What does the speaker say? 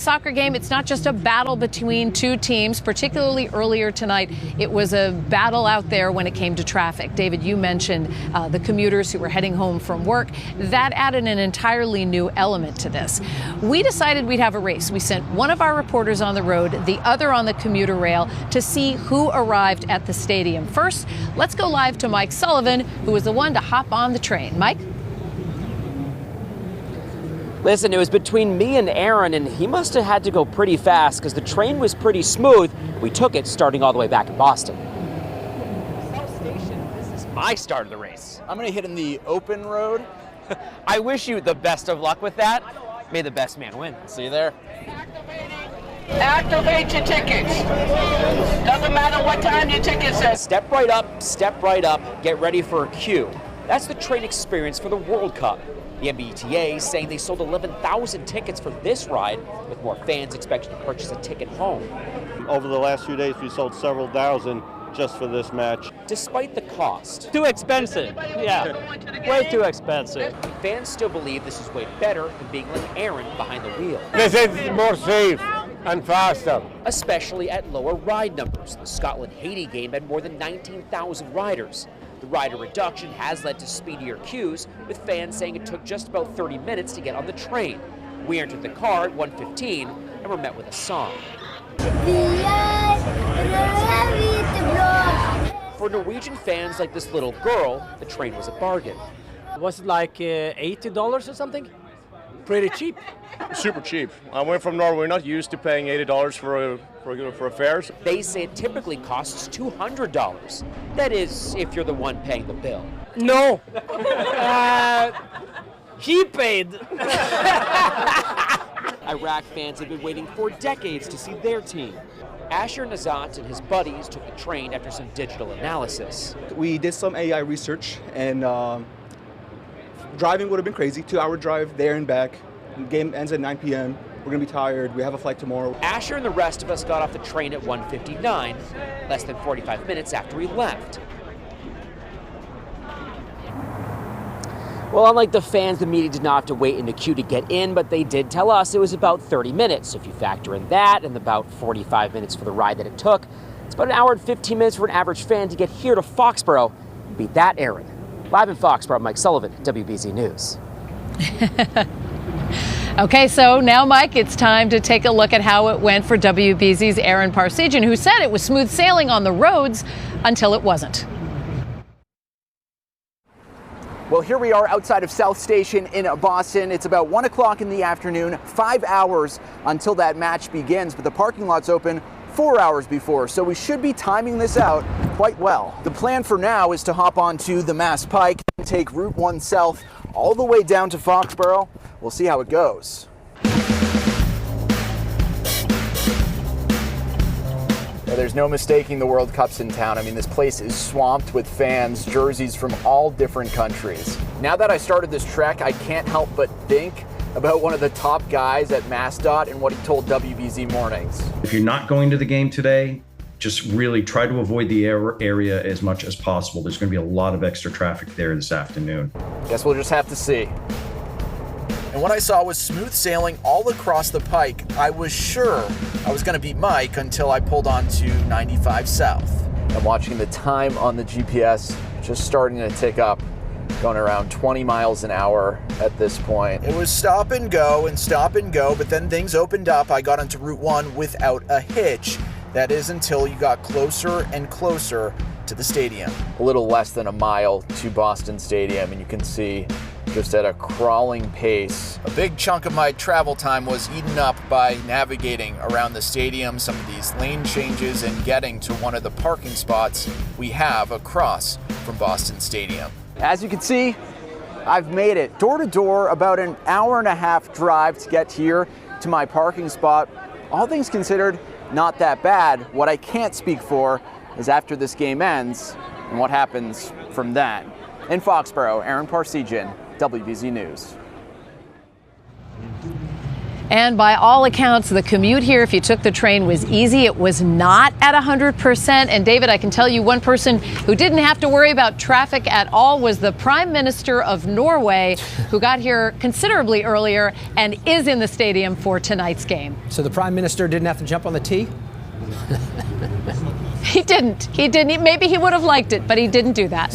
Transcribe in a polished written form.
soccer game, it's not just a battle between two teams, particularly earlier tonight. It was a battle out there when it came to traffic. David, you mentioned the commuters who were heading home from work. That added an entirely new element to this. We decided we'd have a race. We sent one of our reporters on the road, the other on the commuter rail, to see who arrived at the stadium. First, let's go live to Mike Sullivan, who was the one to hop on the train. Mike? Listen, it was between me and Aaron, and he must have had to go pretty fast because the train was pretty smooth. We took it starting all the way back in Boston. South Station, this is my start of the race. I'm going to hit in the open road. I wish you the best of luck with that. May the best man win. See you there. Activate your tickets. Doesn't matter what time your ticket says. Step right up, get ready for a queue. That's the train experience for the World Cup. The MBTA saying they sold 11,000 tickets for this ride, with more fans expected to purchase a ticket home. Over the last few days, we sold several thousand just for this match. Despite the cost, too expensive. Yeah, way too expensive. Fans still believe this is way better than being like Aaron behind the wheel. This is more safe and faster. Especially at lower ride numbers. The Scotland-Haiti game had more than 19,000 riders. The rider reduction has led to speedier queues, with fans saying it took just about 30 minutes to get on the train. We entered the car at 1:15 and were met with a song. For Norwegian fans like this little girl, the train was a bargain. Was it like $80 or something? Pretty cheap. Super cheap. We're from Norway. We're not used to paying $80 for fares. They say it typically costs $200. That is, if you're the one paying the bill. No. He paid. Iraq fans have been waiting for decades to see their team. Asher Nazat and his buddies took the train after some digital analysis. We did some AI research, and driving would have been crazy. 2-hour drive there and back. The game ends at 9 p.m. We're going to be tired. We have a flight tomorrow. Asher and the rest of us got off the train at 1:59, less than 45 minutes after we left. Well, unlike the fans, the media did not have to wait in the queue to get in, but they did tell us it was about 30 minutes. So if you factor in that and about 45 minutes for the ride that it took, it's about an hour and 15 minutes for an average fan to get here to Foxboro and beat that errand. Live in Foxboro, Mike Sullivan, WBZ News. Okay, so now, Mike, it's time to take a look at how it went for WBZ's Aaron Parseghian, who said it was smooth sailing on the roads until it wasn't. Well, here we are outside of South Station in Boston. It's about 1 o'clock in the afternoon, 5 hours until that match begins, but the parking lot's open 4 hours before, so we should be timing this out quite well. The plan for now is to hop onto the Mass Pike and take Route 1 South all the way down to Foxboro. We'll see how it goes. Well, there's no mistaking the World Cup's in town. I mean, this place is swamped with fans, jerseys from all different countries. Now that I started this trek, I can't help but think about one of the top guys at MassDOT and what he told WBZ Mornings. If you're not going to the game today, just really try to avoid the area as much as possible. There's going to be a lot of extra traffic there this afternoon. Guess we'll just have to see. And what I saw was smooth sailing all across the Pike. I was sure I was going to beat Mike until I pulled onto 95 South. I'm watching the time on the GPS just starting to tick up, going around 20 miles an hour at this point. It was stop and go, but then things opened up. I got onto Route 1 without a hitch. That is until you got closer and closer to the stadium. A little less than a mile to Boston Stadium, and you can see just at a crawling pace. A big chunk of my travel time was eaten up by navigating around the stadium, some of these lane changes, and getting to one of the parking spots we have across from Boston Stadium. As you can see, I've made it door to door, about an hour and a half drive to get here to my parking spot. All things considered, not that bad. What I can't speak for is after this game ends and what happens from that. In Foxboro, Aaron Parseghian, WBZ News. And by all accounts, the commute here, if you took the train, was easy. It was not at 100%. And David, I can tell you one person who didn't have to worry about traffic at all was the Prime Minister of Norway, who got here considerably earlier and is in the stadium for tonight's game. So the Prime Minister didn't have to jump on the T? He didn't. Maybe he would have liked it, but he didn't do that.